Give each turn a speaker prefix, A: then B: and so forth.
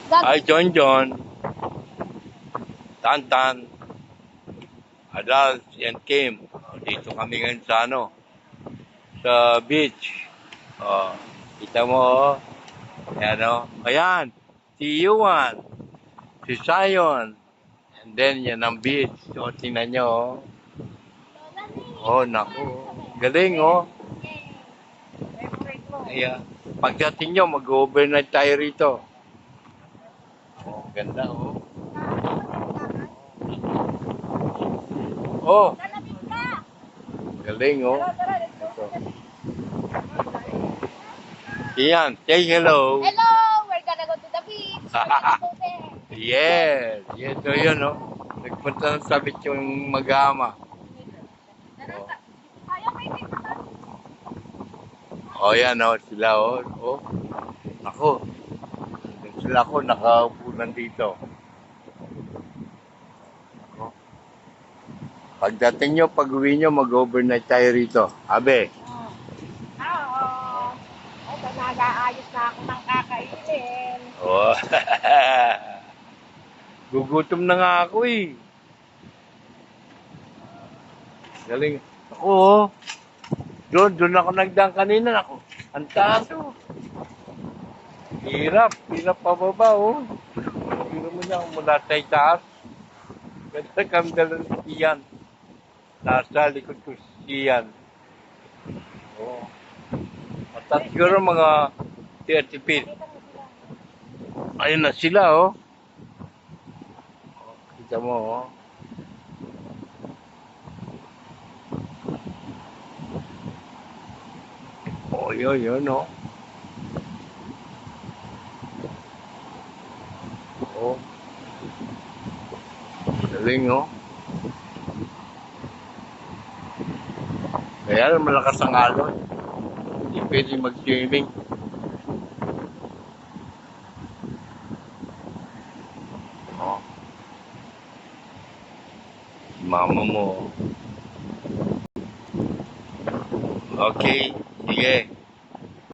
A: Hi, John John, Tantan, Adal, and Kim. Dito kami ngayon sa sa beach. Oh, kita mo, oh. Ayan, oh. Ayan, si Yuan, si Zion, and then yan ang beach. So, tingnan nyo, oh. Oh, naku. Galing, oh. Ayan. Pagdating nyo, mag-overnight tayo rito. Oh, ganda, oh. Oh, galing, oh. Ito. Iyan, say hello.
B: Hello! We're gonna go to the beach. We're gonna go there.
A: Yes, yes, so yun, oh. Nagpunta ng sabit yung mag-ama.
B: Ayaw may picture.
A: Oh, yan, oh, sila, oh. Oh, ako. Sila ako, nakaupo nandito. Oh. Pagdating nyo, pag-uwi nyo, mag-overnight tayo rito. Abe.
B: Oo. Ito, nag-aayos na ako ng kakainin.
A: Oh. Gugutom na nga ako, eh. Galing. Ako, oh. Doon ako nagdang kanina. Ako, ang taas, oh. Hirap pababa, oh. Hirap mo niya mula sa itaas. Ganda kami dala ng siyan. Nasa likod ko siyan. Oh. Matat siguro mga 30 feet. Ayun na sila, oh. Kita mo, oh. Oh, yun, oh. Oh. Galing, oh. Kaya malakas ang alon. Hindi pwede mag-swimming. Oh. Mama mo. Okay, sige.